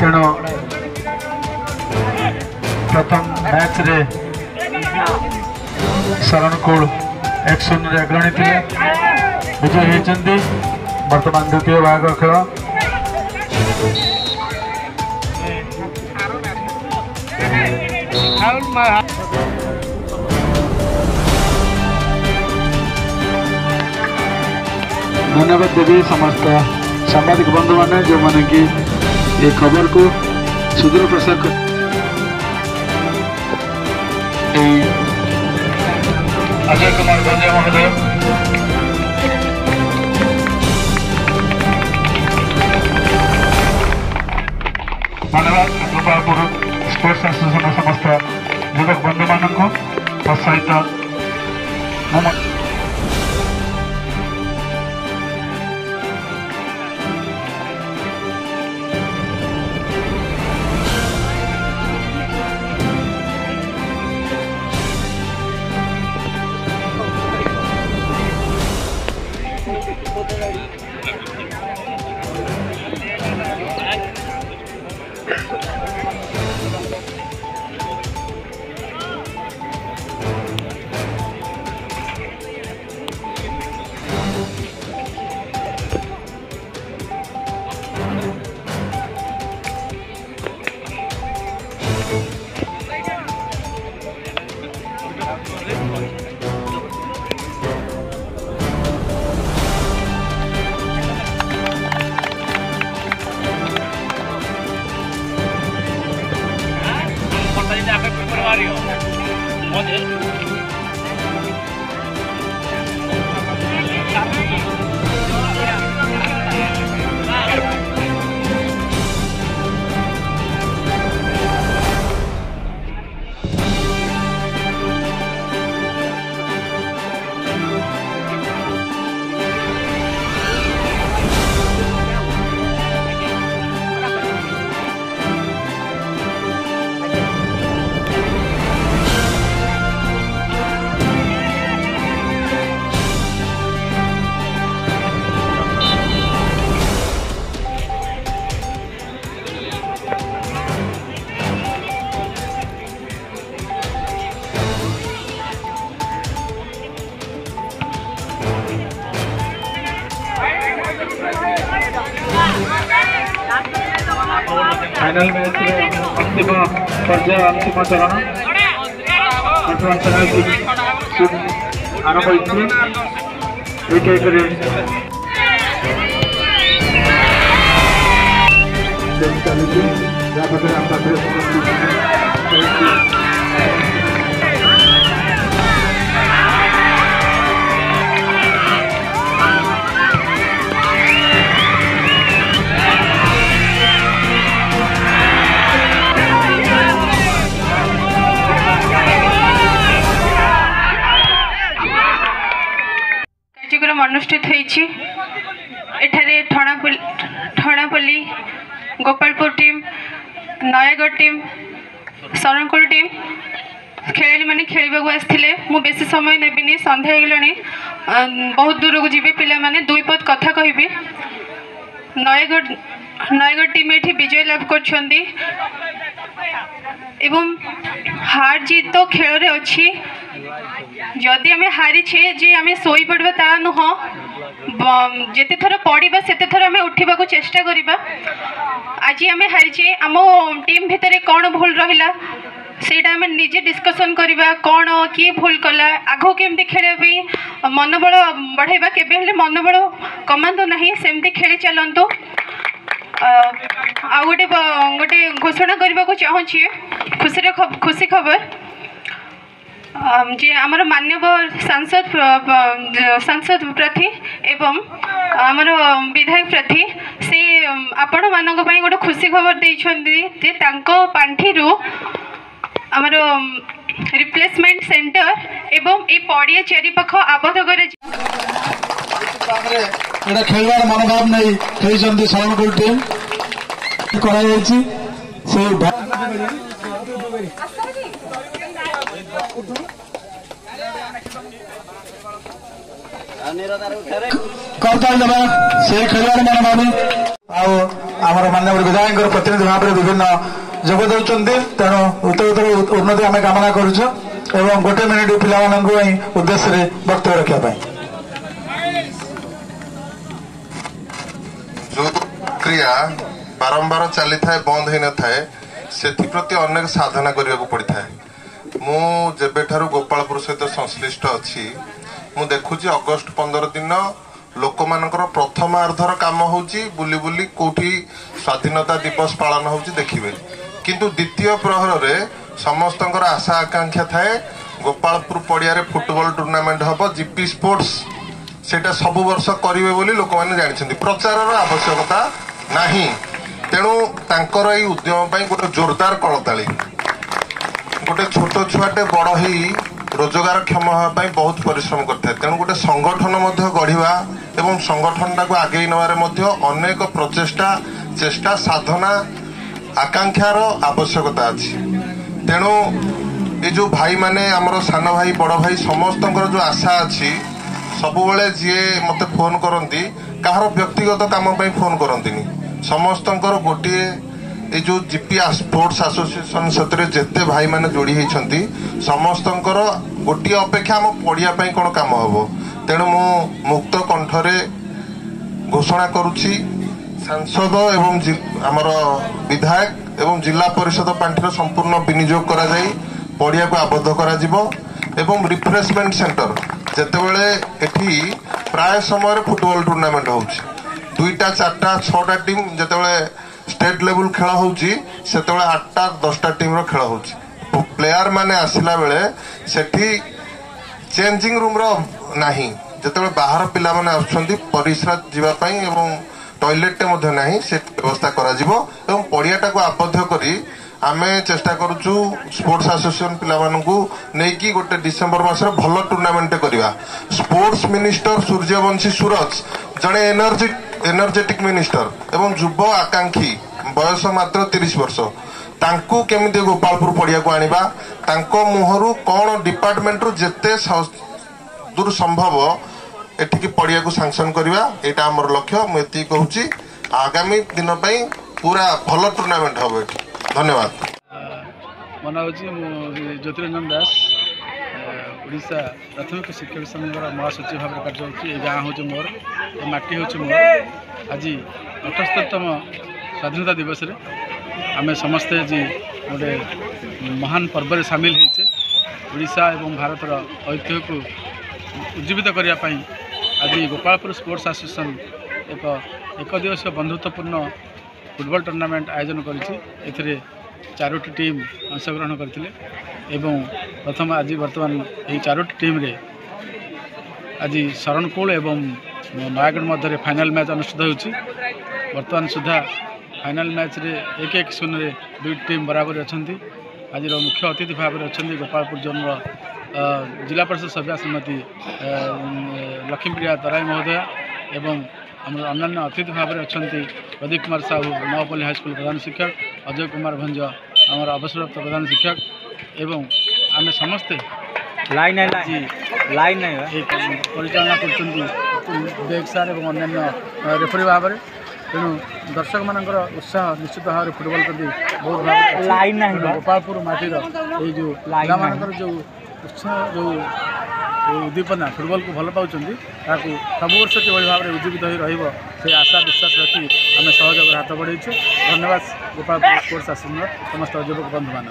तेणु प्रथम मैच रे शरणकुल 1-0 अग्रणी थे विजय होती। वर्तमान द्वितीय भाग खेल धन्यवाद देवी समस्त सांबादिक बंधु मैंने जो मैंने कि ये खबर को सुदूर प्रसार कर अजय कुमार गंजे महोदय धन्यवाद। गोपालपुर स्पोर्ट्स एसोसिएशन समस्त युवक बंधु मान सहित फाइनल मैच अंतिम पर्याय अंतिम चरण आरंभ होती अनुष्ठित होइछि। एठारे Thanapalli Gopalpur team Nayagarh team Sarankul team खेलाड़ी मैंने खेलवाक आसते मु बेसी समय नेबिनी संध्या होगलानी बहुत दूर को जीवे पिला माने दुई पद कथा कहबी। नयागढ़ टीम ये विजय लाभ कर एवं हार जीत तो खेल रे अच्छी जदि आम हारीछे जे आम शोई पड़वा ता नुह जिते थर पड़ा से थर आम उठा को चेष्टा करवा। आज आम हारीछे आम टीम भितर कौन भूल रहा सेटा आम निजे डिस्कसन करवा कौन किए भूल कला आग केमती खेल मनोबल बढ़ाइबा केबे मनोबल कमांतु नहीं सेमती खेली चलतु। आ गोटे घोषणा करने को चाहूँगी खुशी खबर जे आमर माननीय सांसद प्रार्थी एवं आमर विधायक प्रार्थी से आपण मानक पई गोटे खुशी खबर देइछन्ती तांको पांठी रु आमर रिप्लेसमेंट सेंटर एवं ए पड़िया चारिपाख आबद्ध करे एटा खेलवार मनोभाव नहीं खेली शरणकुल टीम करा जायछि से करताल दबा से खेलवार मनोभाव आमर माननीय विधायक प्रतिनिधि भाव में विभिन्न जोग दे तेणु उत्तर उन्नति आम कामना करुचु एवं गोटे मिनिट पिला उद्देश्य वक्तव्य रखापी जो क्रिया बारंबार चली था बंद हो न थाए से प्रति अनेक साधना करने को पड़ी था मु जेबेठारु गोपालपुर सहित संश्लिष्ट अच्छी मु देखुची अगस्ट 15 दिन लोक मानकर प्रथमार्धर काम होची बुली बुली कोठी स्वाधीनता दिवस पालन होची देखिबे किंतु द्वितीय प्रहर रे समस्तंकर आशा आकांक्षा थाए गोपालपुर पड़िया रे फुटबॉल टूर्नामेंट हबो जीपी स्पोर्ट्स सेटा सब वर्ष करिवे बोली लोक माने जानिछन्ती प्रचारर आवश्यकता नाही तेणु तांकर एई उद्यम पई गोटे जोरदार कळताली गोटे छोट छुआटे बड़ ही रोजगार क्षम होगापी बहुत परिश्रम करता है तेणु गोटे संगठन गढ़ा एवं संगठन टाक आगे नबारे अनेक प्रचेष्टा चेष्टा साधना आकांक्षार आवश्यकता अच्छी तेणु ये जो भाई माने आमर सान भाई बड़ भाई समस्त जो आशा अच्छी सबुबले जी मते फोन करती कहार व्यक्तिगत काम फोन करती समस्त गोटे ये जो जीपी स्पोर्ट्स एसोसिएशन से जिते भाई माने जोड़ी होती समस्त गोटे अपेक्षा आम पड़िया कौन काम हम तेणु मु मुक्त कंठरे घोषणा करुच्ची सांसद एवं आमर विधायक एवं जिला परिषद पांठिर संपूर्ण विनियोग करा जाई पड़िया को आबद्ध करा जिवो एवं रिफ्रेशमेंट सेंटर जेतेबेले एठी प्राय समय फुटबॉल टूर्नामेंट होउची 2टा 4टा 6टा टीम जेतेबेले स्टेट लेवल खेल होउची सेतेबेले 8टा 10टा टीम रो खेल होउची प्लेयर माने आसिला बेले सेठी चेंजिंग रूम रो नाही जेतेबेले बाहर पिला माने आछंती परिश्रा जीवा पई एवं टॉयलेट टे मध्ये नाही से व्यवस्था करा जिवो एवं पड़ियाटा को आबद्ध करी आमे चेष्टा करूचु स्पोर्ट्स एसोसिएशन पिला मानकु नेकी गोटे डिसेंबर मासरे भलो टूर्नामेंट करिवा स्पोर्ट्स मिनिस्टर सूर्यवंशी सूरज जने एनर्जेटिक मिनिस्टर एवं युव आकांक्षी बयस मात्र 30 वर्ष तांकु केमिति गोपालपुर पड़िया को आनिबा तांको मुहरु कोन डिपार्टमेंट रु जेते दूर संभव एटिकी पड़िया को सैंक्शन करिवा एटा हमर लक्ष्य मु एति कहूची आगामी दिन पई पूरा भलो टूर्नामेंट हबो एठी धन्यवाद मो ना हूँ ज्योतिरंजन दास ओडिशा प्राथमिक शिक्षक संघ महासचिव भाव में कार्य ये गाँ हूँ मोर ये माटी हूँ मोर आज 78तम स्वाधीनता दिवस रे आम समस्ते आज गोटे महान पर्व सामिल होचे ओडिशा एवं भारतर ऐतिह्य को उज्जीवित करने आज गोपालपुर स्पोर्ट्स एसोसिएशन एक दिवसीय बंधुत्वपूर्ण फुटबॉल टूर्नामेंट आयोजन करी 4टी टीम अंशग्रहण करते प्रथम आज बर्तमान ये 4टी टीम रे आज शरणकूल एवं नयागढ़ मध्य फाइनल मैच अनुष्ठित होची बर्तमान सुधा फाइनल मैच रे 1-1 रे 2 टीम बराबर अच्छी आज मुख्य अतिथि भाव में अच्छा गोपालपुर जोन जिला परिषद सभ्या श्रीमती लक्ष्मीप्रिया तराई महोदया एवं अन्य अतिथि भाव में अच्छा प्रदीप कुमार साहू नवपल्ली हाईस्कूल प्रधान शिक्षक अजय कुमार भंज आमर अवसरप्राप्त प्रधान शिक्षक एवं आम समस्ते लाइन परिचालना कर सार और अन्य रेफरी भाव में तेणु दर्शक मानकर उत्साह निश्चित भाव में फुटबॉल प्रति बहुत भाव गोपालपुर माटीर ये जो पिला मानकर जो उत्साह जो उद्दीपना फुटबॉल को भल पाँच सब वर्ष किभली भाव में उज्जीवित हो से आशा विश्वास रखी आम सहयोग हाथ बढ़ाई धन्यवाद गोपालपुर स्पोर्ट्स एसोसिएशन समस्त युवक बंधु मान।